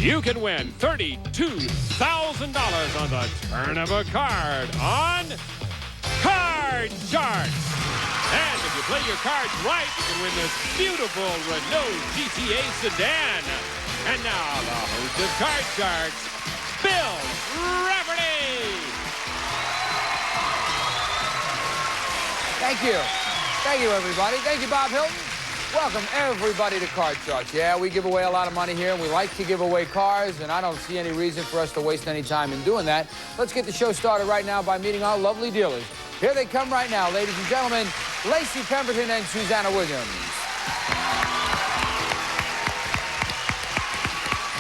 you can win $32,000 on the turn of a card on Card Sharks. And if you play your cards right, you can win this beautiful Renault GTA sedan. And now, the host of Card Sharks, Bill Rafferty. Thank you. Thank you, everybody. Thank you, Bob Hilton. Welcome, everybody, to Card Sharks. Yeah, we give away a lot of money here, and we like to give away cars, and I don't see any reason for us to waste any time in doing that. Let's get the show started right now by meeting our lovely dealers. Here they come right now, ladies and gentlemen, Lacey Pemberton and Susanna Williams.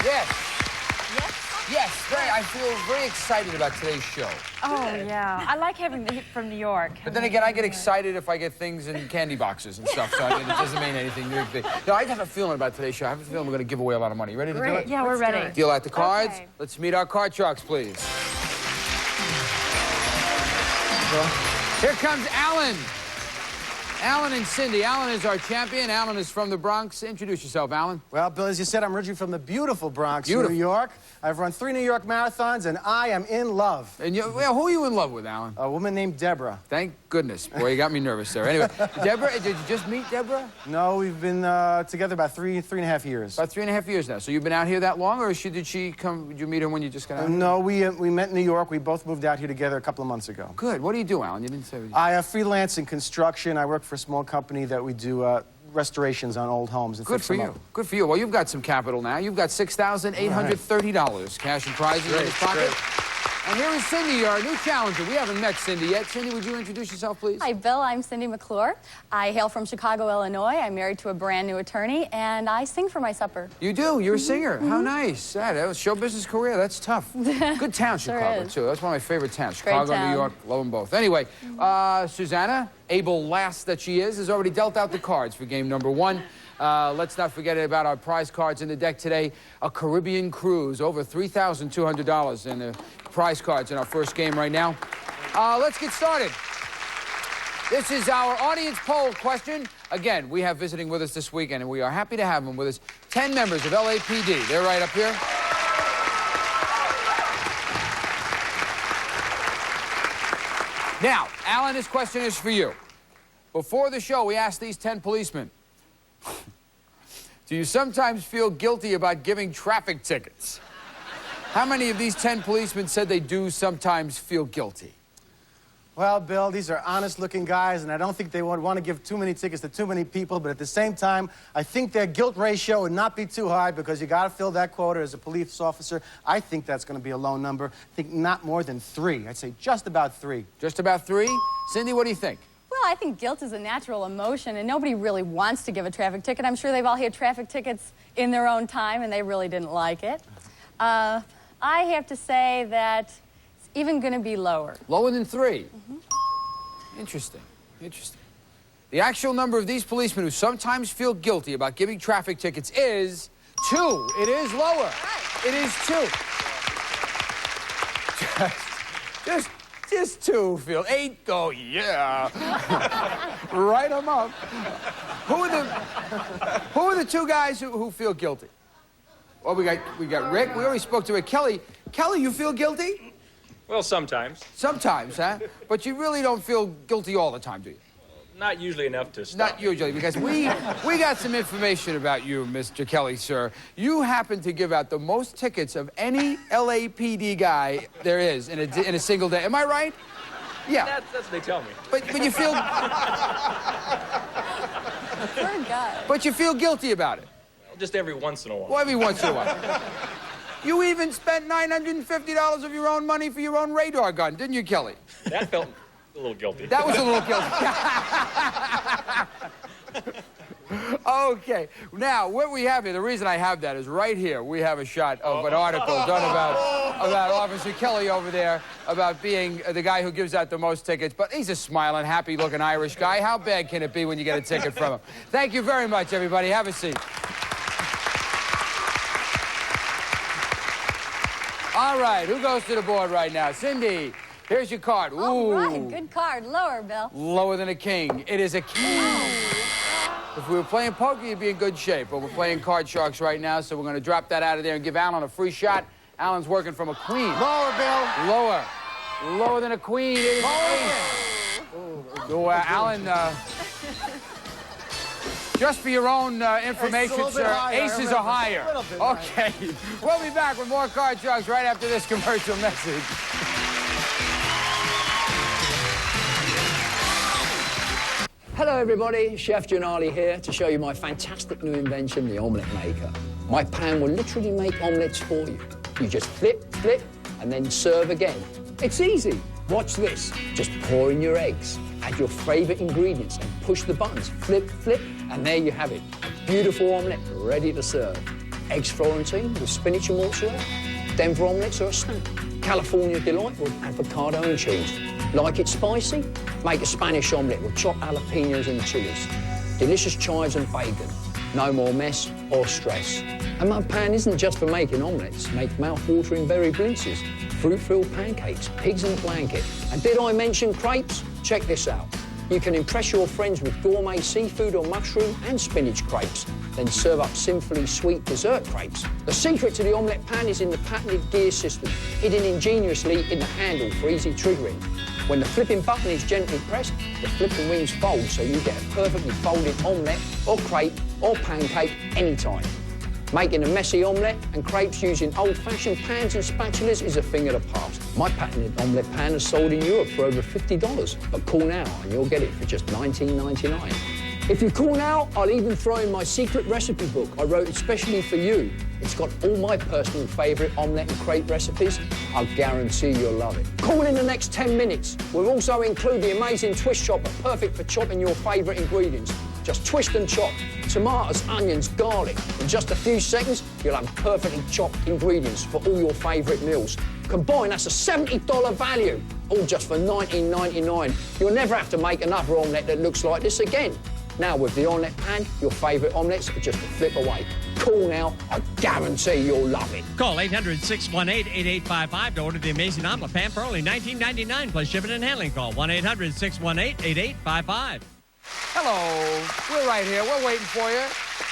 Yes. Yes, I feel very excited about today's show. Oh, yeah. I like having the hit from New York. But then again, I get excited if I get things in candy boxes and stuff, so I mean, it doesn't mean anything. No, I have a feeling about today's show. I have a feeling we're going to give away a lot of money. You ready to do it? Yeah, we're ready. Deal out the cards. Okay. Let's meet our card sharks, please. Here comes Alan. Alan and Cindy. Alan is our champion. Alan is from the Bronx. Introduce yourself, Alan. Well, Bill, as you said, I'm originally from the beautiful Bronx, Beautiful. New York. I've run 3 New York marathons, and I am in love. And well, who are you in love with, Alan? A woman named Deborah. Thank goodness. Boy, you got me nervous there. Anyway, Deborah, did you just meet Deborah? No, we've been together about three and a half years. About 3.5 years now. So you've been out here that long, or did she come? Did you meet her when you just got out? No, we met in New York. We both moved out here together a couple of months ago. Good. What do you do, Alan? You didn't say. I freelance in construction. I work for a small company that we do restorations on old homes. And Good for you. Good for you. Well, you've got some capital now. You've got $6,830 cash and prizes in his pocket. And here is Cindy, our new challenger. We haven't met Cindy yet. Cindy, would you introduce yourself, please? Hi, Bill. I'm Cindy McClure. I hail from Chicago, Illinois. I'm married to a brand new attorney, and I sing for my supper. You do? You're a singer. How nice. That was show business career. That's tough. Good town, Chicago, too. That's one of my favorite towns. Chicago, New York. Love them both. Anyway, Susanna, able lass that she is, has already dealt out the cards for game number 1. Let's not forget about our prize cards in the deck today. A Caribbean cruise, over $3,200 in the prize cards in our first game right now. Let's get started. This is our audience poll question. Again, we have visiting with us this weekend, and we are happy to have them with us. 10 members of LAPD. They're right up here. Now, Alan, this question is for you. Before the show, we asked these 10 policemen, do you sometimes feel guilty about giving traffic tickets? How many of these 10 policemen said they do sometimes feel guilty? Well, Bill, these are honest-looking guys, and I don't think they would want to give too many tickets to too many people, but at the same time, I think their guilt ratio would not be too high because you got to fill that quota as a police officer. I think that's going to be a low number. I think not more than 3. I'd say just about 3. Just about 3? Cindy, what do you think? Well, I think guilt is a natural emotion, and nobody really wants to give a traffic ticket. I'm sure they've all had traffic tickets in their own time, and they really didn't like it. I have to say that it's even going to be lower. Lower than 3? Interesting. Interesting. The actual number of these policemen who sometimes feel guilty about giving traffic tickets is 2. It is lower. Right. It is 2. Just 2 feel. 8 go, yeah. Write them up. Who are the 2 guys who feel guilty? Well, we got Rick. We already spoke to Rick. Kelly, you feel guilty? Well, sometimes. Sometimes, huh? But you really don't feel guilty all the time, do you? Not usually enough to stop. Not usually, because we got some information about you, Mr. Kelly, sir. You happen to give out the most tickets of any LAPD guy there is in a single day. Am I right? Yeah. That's what they tell me. But you feel... Poor guy. But you feel guilty about it. Well, just every once in a while. Well, every once in a while. You even spent $950 of your own money for your own radar gun, didn't you, Kelly? That felt a little guilty. That was a little guilty. Okay. Now, what we have here, the reason I have that is right here, we have a shot of an article done about Officer Kelly over there, about being the guy who gives out the most tickets. But he's a smiling, happy-looking Irish guy. How bad can it be when you get a ticket from him? Thank you very much, everybody. Have a seat. All right, who goes to the board right now? Cindy, here's your card. Ooh. All right, good card. Lower, Bill. Lower than a king. It is a king. Oh. If we were playing poker, you'd be in good shape. But we're playing Card Sharks right now, so we're going to drop that out of there and give Alan a free shot. Alan's working from a queen. Lower, Bill. Lower. Lower than a queen is ace. Oh, Alan, just for your own information, sir, aces are higher. Okay. We'll be back with more Card Sharks right after this commercial message. Hello everybody, Chef Janali here to show you my fantastic new invention, the omelette maker. My pan will literally make omelettes for you. You just flip, flip, and then serve again. It's easy. Watch this. Just pour in your eggs, add your favourite ingredients and push the buttons. Flip, flip, and there you have it. A beautiful omelette ready to serve. Eggs Florentine with spinach and mozzarella. Denver omelettes are a snack. California Delight with avocado and cheese. Like it spicy? Make a Spanish omelette with chopped jalapenos and chilies. Delicious chives and bacon. No more mess or stress. And my pan isn't just for making omelettes. Make mouth-watering berry blintzes, fruit-filled pancakes, pigs in a blanket. And did I mention crepes? Check this out. You can impress your friends with gourmet seafood or mushroom and spinach crepes, then serve up sinfully sweet dessert crepes. The secret to the omelette pan is in the patented gear system, hidden ingeniously in the handle for easy triggering. When the flipping button is gently pressed, the flipping wings fold so you get a perfectly folded omelette or crepe or pancake anytime. Making a messy omelette and crepes using old-fashioned pans and spatulas is a thing of the past. My patented omelette pan is sold in Europe for over $50, but call now and you'll get it for just $19.99. If you call now, I'll even throw in my secret recipe book I wrote especially for you. It's got all my personal favourite omelette and crepe recipes. I'll guarantee you'll love it. Call in the next 10 minutes. We'll also include the amazing twist chopper, perfect for chopping your favourite ingredients. Just twist and chop. Tomatoes, onions, garlic. In just a few seconds, you'll have perfectly chopped ingredients for all your favourite meals. Combined, that's a $70 value, all just for $19.99. You'll never have to make another omelette that looks like this again. Now, with the omelette pan, your favourite omelettes are just a flip away. Call now, I guarantee you'll love it. Call 800-618-8855 to order the amazing omelet pan for only $19.99 plus shipping and handling. Call 1-800-618-8855. Hello. We're right here. We're waiting for you.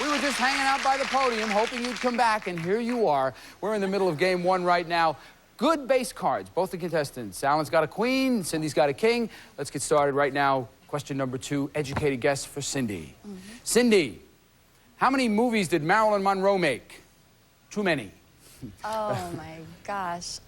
We were just hanging out by the podium, hoping you'd come back, and here you are. We're in the middle of game one right now. Good base cards, both the contestants. Alan's got a queen, Cindy's got a king. Let's get started right now. Question number 2, educated guess for Cindy. Cindy, how many movies did Marilyn Monroe make? Too many. Oh, my gosh.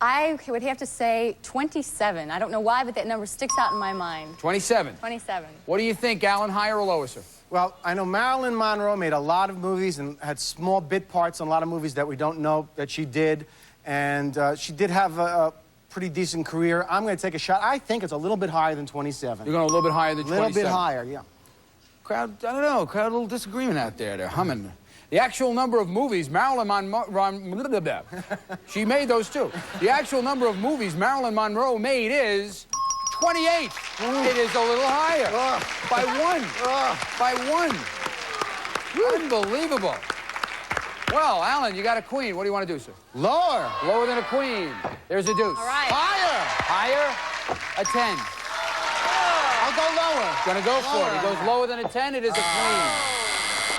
I would have to say 27. I don't know why, but that number sticks out in my mind. 27. 27. What do you think, Alan? Higher or lower, sir? Well, I know Marilyn Monroe made a lot of movies and had small bit parts in a lot of movies that we don't know that she did. And she did have a pretty decent career. I'm going to take a shot. I think it's a little bit higher than 27. You're going a little bit higher than 27? A little bit higher, yeah. Crowd, I don't know, crowd, a little disagreement out there. They're humming. The actual number of movies Marilyn Monroe... she made those too. The actual number of movies Marilyn Monroe made is 28. It is a little higher. By one. By one. Unbelievable. Well, Alan, you got a queen. What do you want to do, sir? Lower. Lower than a queen. There's a deuce. All right. Higher. Higher, a 10. I'll go lower. Gonna go for it. He goes lower than a 10, it is a queen.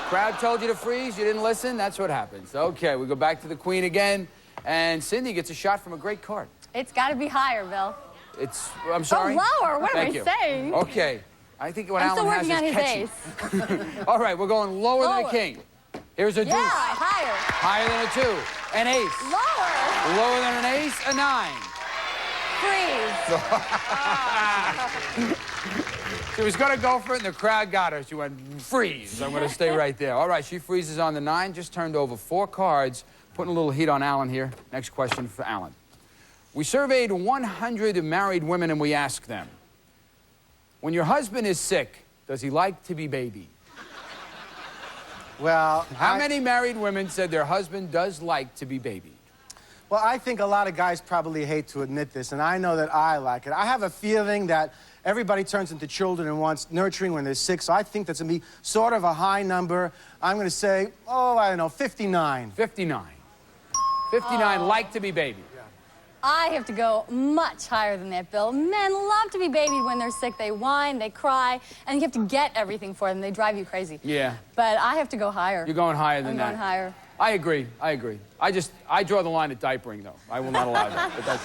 Crowd told you to freeze, you didn't listen, that's what happens. Okay, we go back to the queen again, and Cindy gets a shot from a great card. It's got to be higher, Bill. It's, I'm sorry? Go lower, what Thank am I you. saying? Okay, I think what I'm Alan still has working on is his catchy. ace. All right, we're going lower than a Lower. king. Here's a deuce. Yeah, higher. Higher than a 2. An ace. Lower. Lower than an ace, a 9. Freeze. She was going to go for it, and the crowd got her. She went, freeze. I'm going to stay right there. All right, she freezes on the 9. Just turned over 4 cards. Putting a little heat on Alan here. Next question for Alan. We surveyed 100 married women, and we asked them, when your husband is sick, does he like to be babied? Well, How many married women said their husband does like to be babied? Well, I think a lot of guys probably hate to admit this, and I know that I like it. I have a feeling that everybody turns into children and wants nurturing when they're sick, so I think that's going to be sort of a high number. I'm going to say, oh, I don't know, 59. 59. 59 like to be babied. I have to go much higher than that, Bill. Men love to be babied when they're sick. They whine, they cry, and you have to get everything for them. They drive you crazy. Yeah. But I have to go higher. You're going higher than that. I'm going higher. I agree. I draw the line at diapering, though. I will not allow that. But that's...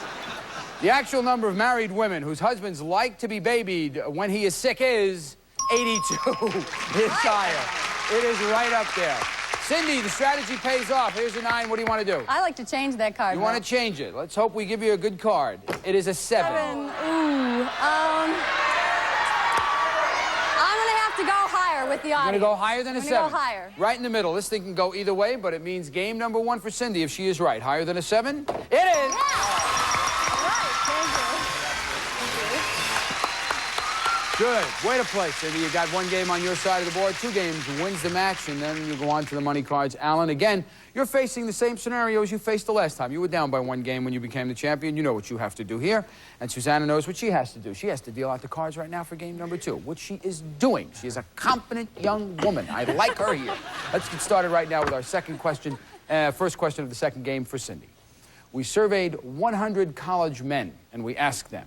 The actual number of married women whose husbands like to be babied when he is sick is 82. It's higher. It is right up there. Cindy, the strategy pays off. Here's a 9. What do you want to do? I like to change that card. You want to change it. Let's hope we give you a good card. It is a 7. 7. Ooh. I'm going to have to go higher with the audience. You're going to go higher than a 7? I'm going to go higher. Right in the middle. This thing can go either way, but it means game number 1 for Cindy if she is right. Higher than a 7? It is! Yeah. Right. Thank you. Good. Way to play, Cindy. You got 1 game on your side of the board. 2 games wins the match, and then you go on to the money cards. Alan, again, you're facing the same scenario as you faced the last time. You were down by 1 game when you became the champion. You know what you have to do here. And Susanna knows what she has to do. She has to deal out the cards right now for game number 2, which she is doing. She is a competent young woman. I like her here. Let's get started right now with our second question, first question of the second game for Cindy. We surveyed 100 college men, and we asked them,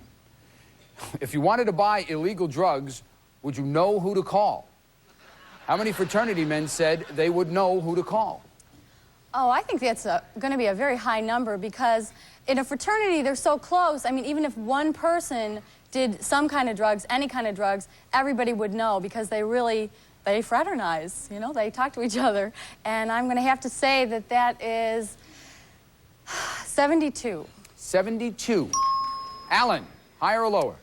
if you wanted to buy illegal drugs, would you know who to call? How many fraternity men said they would know who to call? Oh, I think that's going to be a very high number because in a fraternity, they're so close. I mean, even if one person did some kind of drugs, any kind of drugs, everybody would know because they fraternize, you know, they talk to each other. And I'm going to have to say that that is 72. 72. Alan, higher or lower?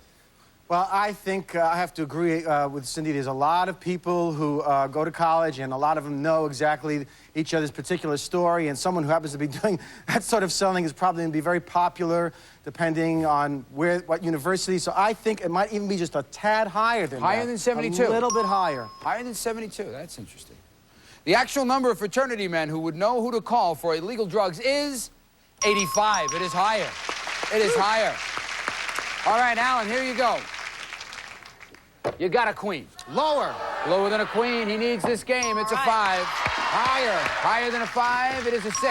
Well, I think I have to agree with Cindy. There's a lot of people who go to college, and a lot of them know exactly each other's particular story, and someone who happens to be doing that sort of selling is probably going to be very popular, depending on what university. So I think it might even be just a tad higher than that. Higher than 72? A little bit higher. Higher than 72. That's interesting. The actual number of fraternity men who would know who to call for illegal drugs is 85. It is higher. It is higher. All right, Alan, here you go. You got a queen. Lower. Lower than a queen. He needs this game. It's a 5. Higher. Higher than a 5. It is a 6.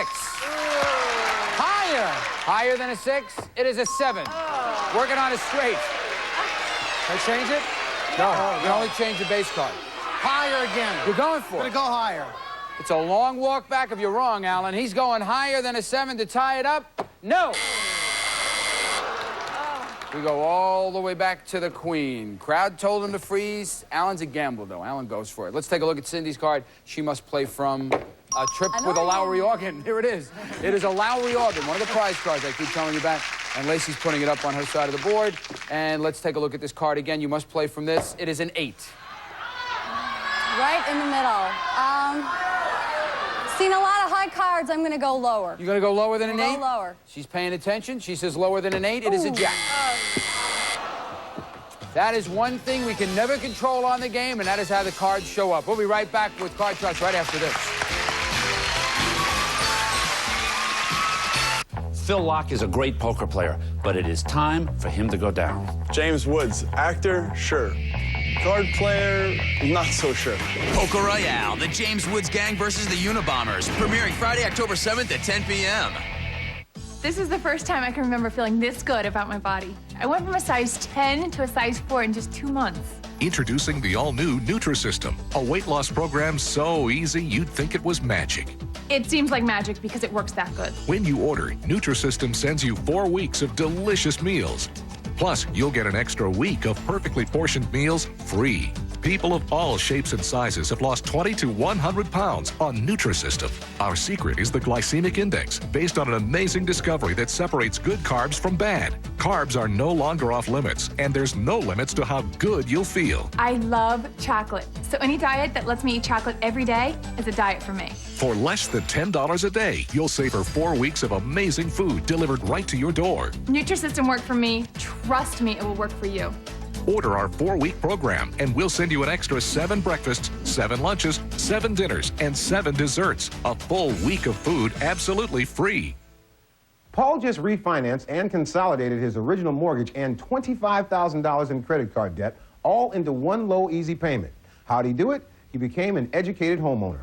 Higher. Higher than a 6. It is a 7. Working on it straight. Can I change it? No. You can only change the base card. Higher again. You're going for it. I'm going to go higher. It's a long walk back if you're wrong, Alan. He's going higher than a 7 to tie it up. No. We go all the way back to the queen. Crowd told him to freeze. Alan's a gambler, though. Alan goes for it. Let's take a look at Cindy's card. She must play from a trip with a Lowry organ. Here it is. It is a Lowry organ, one of the prize cards I keep telling you about. And Lacey's putting it up on her side of the board. And let's take a look at this card again. You must play from this. It is an 8. Right in the middle. Seen a lot of high cards. I'm going to go lower. You're going to go lower than an 8? Go lower. She's paying attention. She says lower than an 8. It is a jack. That is one thing we can never control on the game, and that is how the cards show up. We'll be right back with Card Trust right after this. Phil Locke is a great poker player, but it is time for him to go down. James Woods, actor, sure. Card player, not so sure. Poker Royale, the James Woods Gang versus the Unabombers, premiering Friday, October 7th at 10 p.m. This is the first time I can remember feeling this good about my body. I went from a size 10 to a size 4 in just 2 months. Introducing the all-new Nutrisystem, a weight loss program so easy you'd think it was magic. It seems like magic because it works that good. When you order, Nutrisystem sends you 4 weeks of delicious meals. Plus, you'll get an extra week of perfectly portioned meals free. People of all shapes and sizes have lost 20 to 100 pounds on Nutrisystem. Our secret is the glycemic index, based on an amazing discovery that separates good carbs from bad. Carbs are no longer off limits, and there's no limits to how good you'll feel. I love chocolate, so any diet that lets me eat chocolate every day is a diet for me. For less than $10 a day, you'll savor 4 weeks of amazing food delivered right to your door. Nutrisystem worked for me. Trust me, it will work for you. Order our 4-week program, and we'll send you an extra 7 breakfasts, 7 lunches, 7 dinners, and 7 desserts. A full week of food absolutely free. Paul just refinanced and consolidated his original mortgage and $25,000 in credit card debt all into one low, easy payment. How'd he do it? He became an educated homeowner.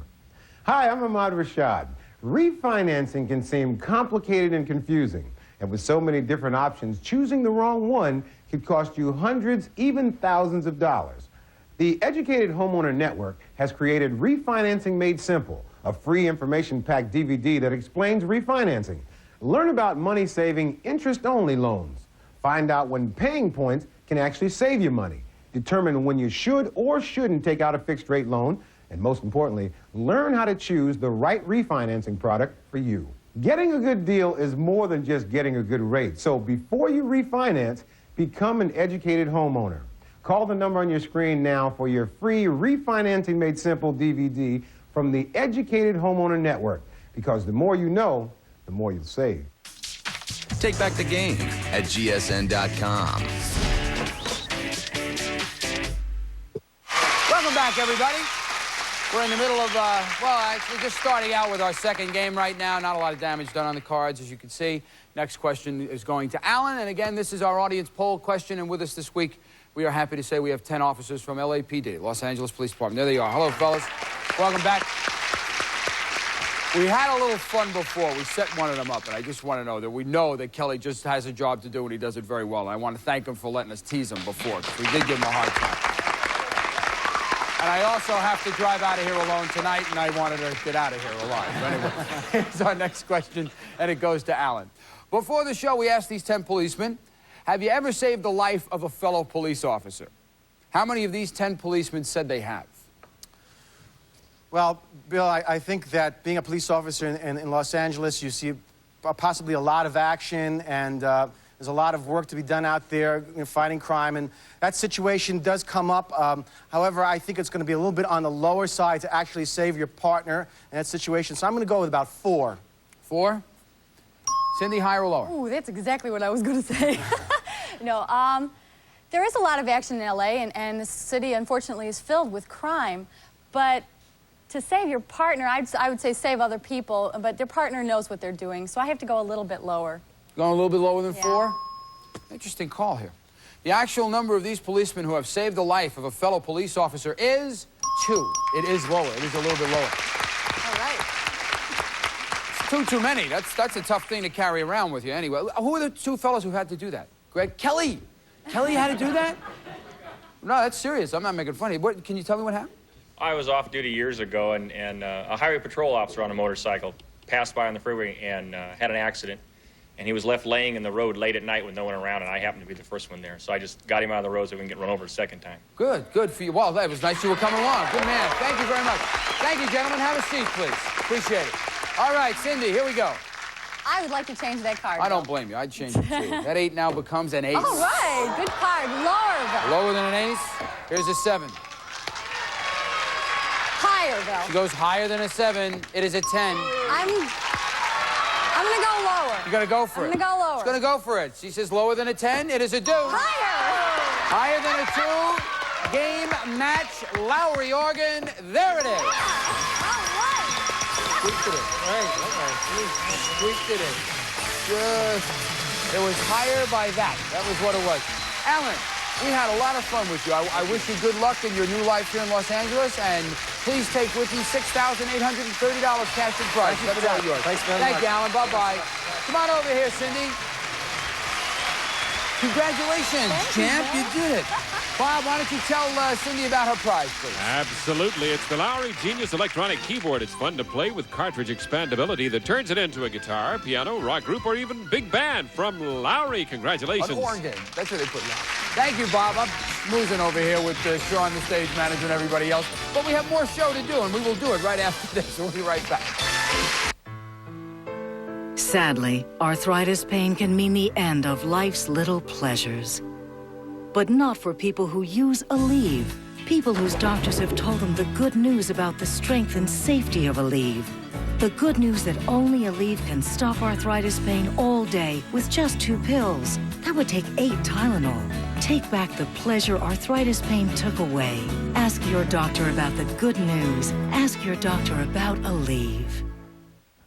Hi, I'm Ahmad Rashad. Refinancing can seem complicated and confusing. And with so many different options, choosing the wrong one could cost you hundreds, even thousands of dollars. The Educated Homeowner Network has created Refinancing Made Simple, a free information-packed DVD that explains refinancing. Learn about money-saving, interest-only loans. Find out when paying points can actually save you money. Determine when you should or shouldn't take out a fixed-rate loan. And most importantly, learn how to choose the right refinancing product for you. Getting a good deal is more than just getting a good rate. So before you refinance, become an educated homeowner. Call the number on your screen now for your free Refinancing Made Simple DVD from the Educated Homeowner Network. Because the more you know, the more you'll save. Take back the game at gsn.com. Welcome back, everybody. We're in the middle of, we're just starting out with our second game right now. Not a lot of damage done on the cards, as you can see. Next question is going to Alan. And again, this is our audience poll question. And with us this week, we are happy to say we have 10 officers from LAPD, Los Angeles Police Department. There they are. Hello, fellas. Welcome back. We had a little fun before. We set one of them up, and I just want to know that we know that Kelly just has a job to do, and he does it very well. And I want to thank him for letting us tease him before, because we did give him a hard time. And I also have to drive out of here alone tonight, and I wanted to get out of here alive. So anyway, here's our next question, and it goes to Alan. Before the show, we asked these 10 policemen, have you ever saved the life of a fellow police officer? How many of these 10 policemen said they have? Well, Bill, I think that being a police officer in Los Angeles, you see possibly a lot of action, and there's a lot of work to be done out there fighting crime, and that situation does come up. However, I think it's going to be a little bit on the lower side to actually save your partner in that situation, so I'm going to go with about 4. 4? Cindy, higher or lower? Ooh, that's exactly what I was going to say. No, there is a lot of action in L.A., and the city, unfortunately, is filled with crime, but to save your partner, I would say save other people, but their partner knows what they're doing, so I have to go a little bit lower. Going a little bit lower than 4? Interesting call here. The actual number of these policemen who have saved the life of a fellow police officer is 2. It is lower. It is a little bit lower. All right. It's too many. That's a tough thing to carry around with you anyway. Who are the 2 fellows who had to do that? Greg? Kelly! Kelly had to do that? No, that's serious. I'm not making fun of you. Can you tell me what happened? I was off duty years ago, and a highway patrol officer on a motorcycle passed by on the freeway and had an accident. And he was left laying in the road late at night with no one around, and I happened to be the first one there. So I just got him out of the road so we can get run over a second time. Good for you. Well, that was nice you were coming along. Good man. Thank you very much. Thank you, gentlemen. Have a seat, please. Appreciate it. All right, Cindy, here we go. I would like to change that card. I don't blame you. I'd change it too. That 8 now becomes an ace. All right, good card. Lower, Bill. Lower than an ace? Here's a 7. Higher, Bill. She goes higher than a 7. It is a 10. I'm going to go lower. You're going to go for it. I'm going to go lower. She's going to go for it. She says lower than a 10. It is a deuce. Higher. Higher than a 2. Game, match, Lowry organ. There it is. All right. Squeaked it in. Squeaked it in. It was higher by that. That was what it was. Alan, we had a lot of fun with you. I wish you good luck in your new life here in Los Angeles, and please take with you $6,830 cash and prize. That's all yours. Thanks very much. Thank you, Alan. Bye-bye. Come on over here, Cindy. Congratulations, champ. You did it. Bob, why don't you tell Cindy about her prize, please? Absolutely. It's the Lowry Genius Electronic Keyboard. It's fun to play with cartridge expandability that turns it into a guitar, piano, rock group, or even big band from Lowry. Congratulations. An organ. That's what they put now. Thank you, Bob. I'm smoozing over here with Sean, the stage manager, and everybody else. But we have more show to do, and we will do it right after this. We'll be right back. Sadly, arthritis pain can mean the end of life's little pleasures. But not for people who use Aleve. People whose doctors have told them the good news about the strength and safety of Aleve. The good news that only Aleve can stop arthritis pain all day with just 2 pills. That would take 8 Tylenol. Take back the pleasure arthritis pain took away. Ask your doctor about the good news. Ask your doctor about Aleve.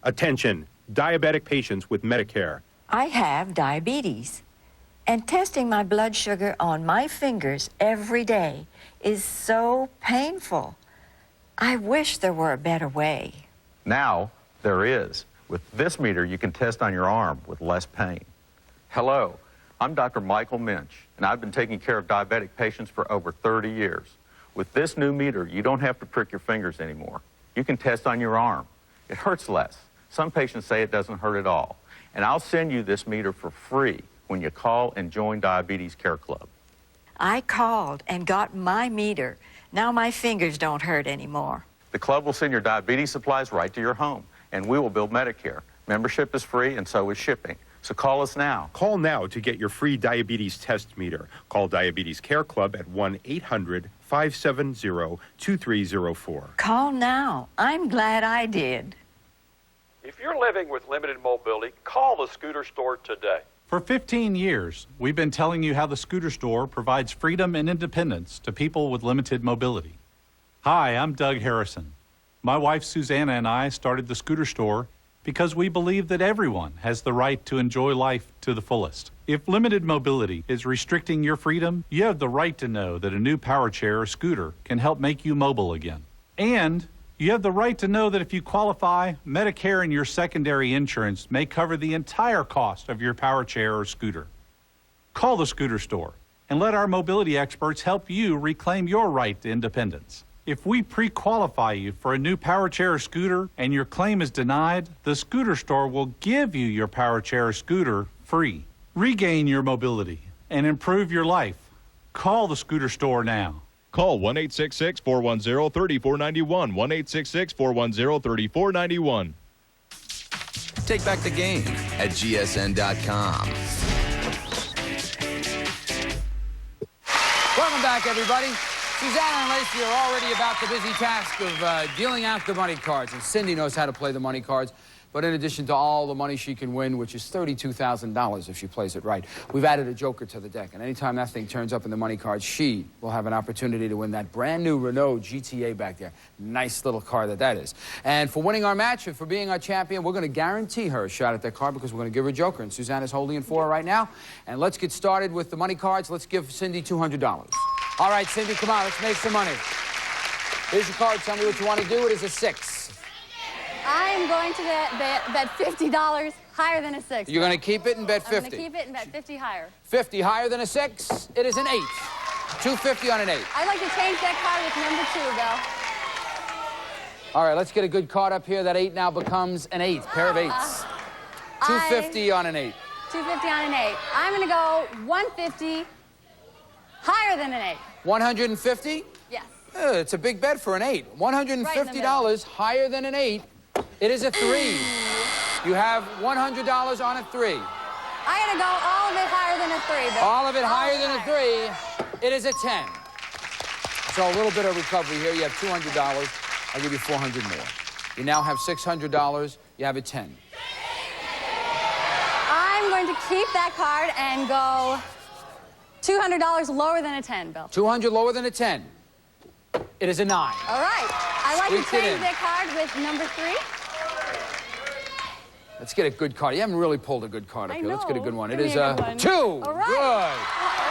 Attention, diabetic patients with Medicare. I have diabetes, and testing my blood sugar on my fingers every day is so painful. I wish there were a better way. Now, there is. With this meter, you can test on your arm with less pain. Hello, I'm Dr. Michael Minch, and I've been taking care of diabetic patients for over 30 years. With this new meter, you don't have to prick your fingers anymore. You can test on your arm. It hurts less. Some patients say it doesn't hurt at all. And I'll send you this meter for free when you call and join Diabetes Care Club. I called and got my meter. Now my fingers don't hurt anymore. The club will send your diabetes supplies right to your home, and we will bill Medicare. Membership is free, and so is shipping. So call us now. Call now to get your free diabetes test meter. Call Diabetes Care Club at 1-800-570-2304. Call now. I'm glad I did. If you're living with limited mobility, call the Scooter Store today. For 15 years, we've been telling you how the Scooter Store provides freedom and independence to people with limited mobility. Hi, I'm Doug Harrison. My wife Susanna and I started the Scooter Store because we believe that everyone has the right to enjoy life to the fullest. If limited mobility is restricting your freedom, you have the right to know that a new power chair or scooter can help make you mobile again. And you have the right to know that if you qualify, Medicare and your secondary insurance may cover the entire cost of your power chair or scooter. Call the Scooter Store and let our mobility experts help you reclaim your right to independence. If we pre-qualify you for a new power chair or scooter and your claim is denied, the Scooter Store will give you your power chair or scooter free. Regain your mobility and improve your life. Call the Scooter Store now. Call 1-866-410-3491, 1-866-410-3491. Take back the game at gsn.com. Welcome back, everybody. Susanna and Lacey are already about the busy task of dealing out the money cards, and Cindy knows how to play the money cards. But in addition to all the money she can win, which is $32,000 if she plays it right, we've added a joker to the deck. And anytime that thing turns up in the money cards, she will have an opportunity to win that brand new Renault GTA back there. Nice little car that is. And for winning our match and for being our champion, we're going to guarantee her a shot at that car because we're going to give her a joker. And Susanna's holding it for her right now. And let's get started with the money cards. Let's give Cindy $200. All right, Cindy, come on. Let's make some money. Here's your card. Tell me what you want to do. It is a 6. I am going to bet $50 higher than a 6. You're going to keep it and bet 50? I'm going to keep it and bet 50 higher. 50 higher than a 6? It is an 8. 250 on an 8. I'd like to change that card with number 2, Bill. All right, let's get a good card up here. That 8 now becomes an 8. Pair of 8s. 250 on an 8. 250 on an 8. I'm going to go 150 higher than an 8. 150? Yes. It's a big bet for an 8. $150 higher than an 8. It is a 3. You have $100 on a 3. I gotta go all of it higher than a 3. Bill. All of it higher than a 3. It is a 10. So a little bit of recovery here. You have $200. I'll give you $400 more. You now have $600. You have a 10. I'm going to keep that card and go $200 lower than a 10, Bill. 200 lower than a 10. It is a 9. All right. I'd like to Squeaked it change in. that card with number 3. Let's get a good card. You haven't really pulled a good card up here. Let's get a good one. Give It me is a a good one. 2. All right. Good. All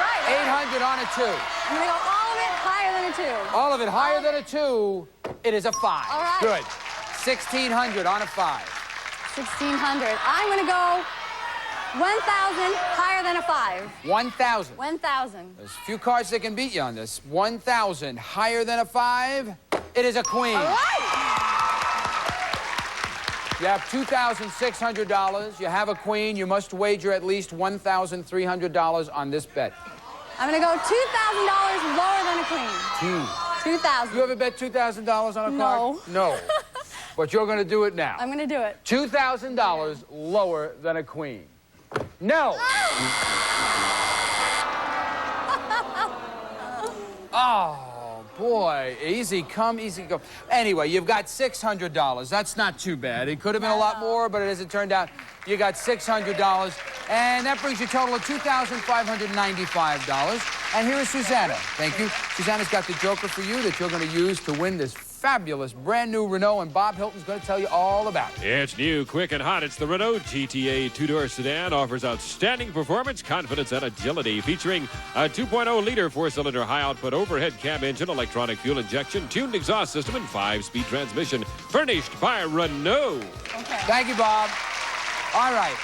right. 800 on a 2. I'm going to go all of it higher than a 2. All of it higher than a 2. It is a 5. All right. Good. 1,600 on a 5. 1,600. I'm going to go 1,000 higher than a 5. 1,000. 1,000. There's a few cards that can beat you on this. 1,000 higher than a 5. It is a queen. All right. You have $2,600. You have a queen. You must wager at least $1,300 on this bet. I'm going to go $2,000 lower than a queen. 2,000. You ever bet $2,000 on a No. card? No. But you're going to do it now. I'm going to do it. $2,000 lower than a queen. No. Oh, boy. Easy come, easy go. Anyway, you've got $600. That's not too bad. It could have been a lot more, but as it turned out, you got $600. And that brings your total of $2,595. And here is Susanna. Thank you. Susanna's got the joker for you that you're going to use to win this fabulous brand new Renault, and Bob Hilton's going to tell you all about it. It's new, quick, and hot. It's the Renault GTA two-door sedan. Offers outstanding performance, confidence, and agility. Featuring a 2.0-liter four-cylinder high-output overhead cab engine, electronic fuel injection, tuned exhaust system, and 5-speed transmission. Furnished by Renault. Okay. Thank you, Bob. All right.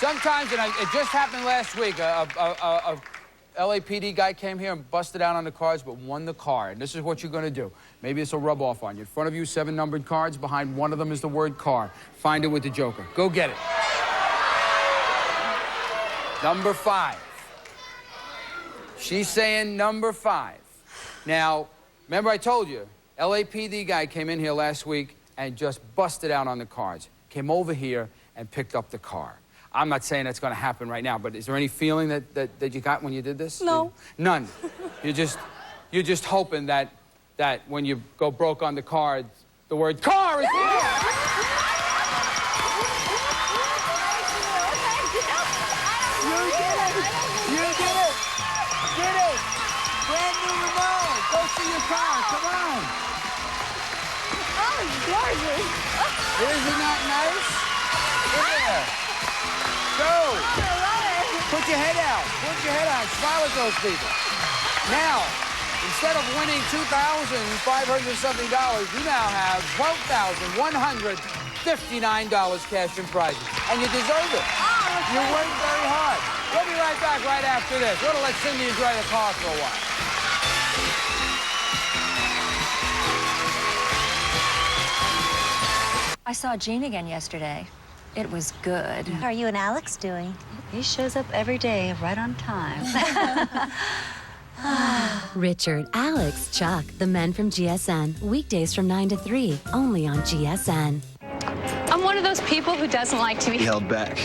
Sometimes, and it just happened last week, a LAPD guy came here and busted out on the cards, but won the card. This is what you're going to do. Maybe this will rub off on you. In front of you, 7 numbered cards. Behind one of them is the word car. Find it with the Joker. Go get it. Number 5. She's saying number 5. Now, remember I told you, LAPD guy came in here last week and just busted out on the cards. Came over here and picked up the car. I'm not saying that's going to happen right now, but is there any feeling that you got when you did this? No. None. You're just hoping that when you go broke on the cards, the word car is here. You did it. Get it. Brand new remote. Go see your car. Come on. Oh, gorgeous. Isn't that nice? Yeah. Go. Put your head out. Put your head out. Smile at those people. Now, instead of winning $2,500-something, you now have $12,159 cash in prizes. And you deserve it. You worked very hard. We'll be right back right after this. We're going to let Cindy enjoy the car for a while. I saw Gene again yesterday. It was good. How are you and Alex doing? He shows up every day, right on time. Richard, Alex, Chuck, the men from GSN. Weekdays from 9 to 3, only on GSN. I'm one of those people who doesn't like to be held back.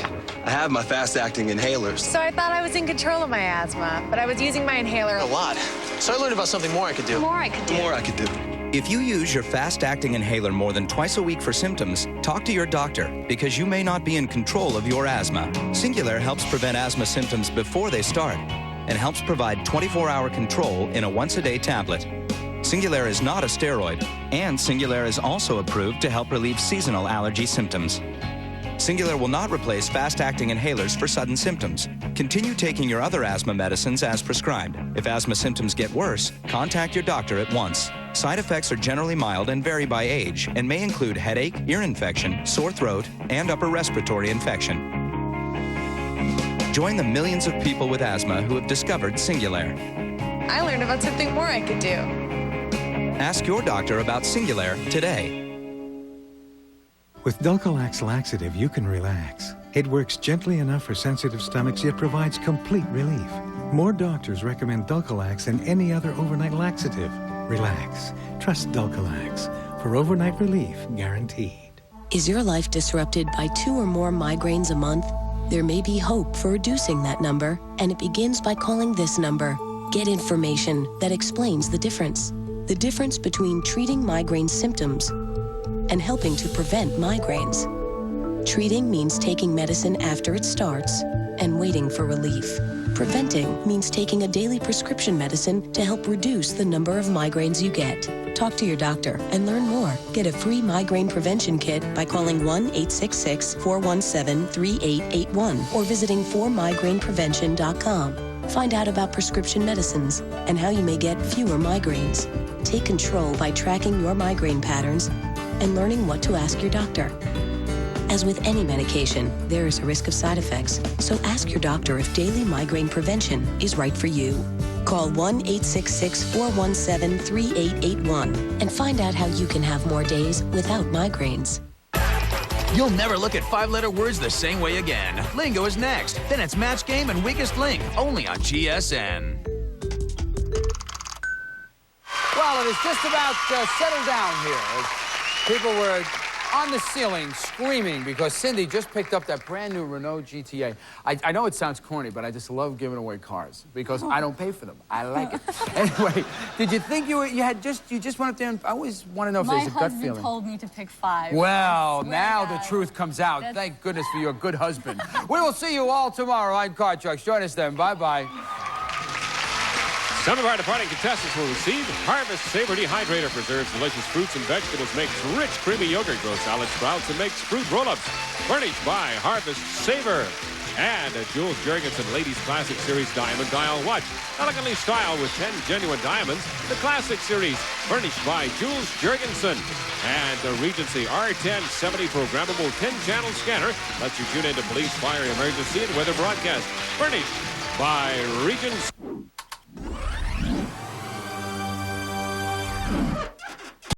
I have my fast-acting inhalers. So I thought I was in control of my asthma, but I was using my inhaler a lot. So I learned about something more I could do. More I could do. More I could do. If you use your fast-acting inhaler more than twice a week for symptoms, talk to your doctor because you may not be in control of your asthma. Singulair helps prevent asthma symptoms before they start and helps provide 24-hour control in a once-a-day tablet. Singulair is not a steroid, and Singulair is also approved to help relieve seasonal allergy symptoms. Singulair will not replace fast-acting inhalers for sudden symptoms. Continue taking your other asthma medicines as prescribed. If asthma symptoms get worse, contact your doctor at once. Side effects are generally mild and vary by age and may include headache, ear infection, sore throat, and upper respiratory infection. Join the millions of people with asthma who have discovered Singulair. I learned about something more I could do. Ask your doctor about Singulair today. With Dulcolax laxative, you can relax. It works gently enough for sensitive stomachs, yet provides complete relief. More doctors recommend Dulcolax than any other overnight laxative. Relax. Trust Dulcolax for overnight relief guaranteed. Is your life disrupted by 2 or more migraines a month? There may be hope for reducing that number, and it begins by calling this number. Get information that explains the difference. The difference between treating migraine symptoms and helping to prevent migraines. Treating means taking medicine after it starts and waiting for relief. Preventing means taking a daily prescription medicine to help reduce the number of migraines you get. Talk to your doctor and learn more. Get a free migraine prevention kit by calling 1-866-417-3881 or visiting 4migraineprevention.com. Find out about prescription medicines and how you may get fewer migraines. Take control by tracking your migraine patterns and learning what to ask your doctor. As with any medication, there is a risk of side effects, so ask your doctor if daily migraine prevention is right for you. Call 1-866-417-3881 and find out how you can have more days without migraines. You'll never look at 5-letter words the same way again. Lingo is next. Then it's Match Game and Weakest Link, only on GSN. Well, it is just about settled down here. People were on the ceiling screaming because Cindy just picked up that brand new Renault GTA. I know it sounds corny, but I just love giving away cars because I don't pay for them. I like it. Anyway, did you think you just went up there and I always want to know if there's a gut feeling. My husband told me to pick 5. Well, now the truth comes out. Thank goodness for your good husband. We will see you all tomorrow on Car Trucks. Join us then. Bye-bye. Some of our departing contestants will receive Harvest Savor Dehydrator, preserves delicious fruits and vegetables, makes rich, creamy yogurt, grows salad sprouts, and makes fruit roll-ups. Furnished by Harvest Savor. And a Jules Jurgensen Ladies Classic Series Diamond Dial watch. Elegantly styled with 10 genuine diamonds. The Classic Series, furnished by Jules Jurgensen. And the Regency R1070 programmable 10-channel scanner lets you tune into police, fire, emergency, and weather broadcast. Furnished by Regency.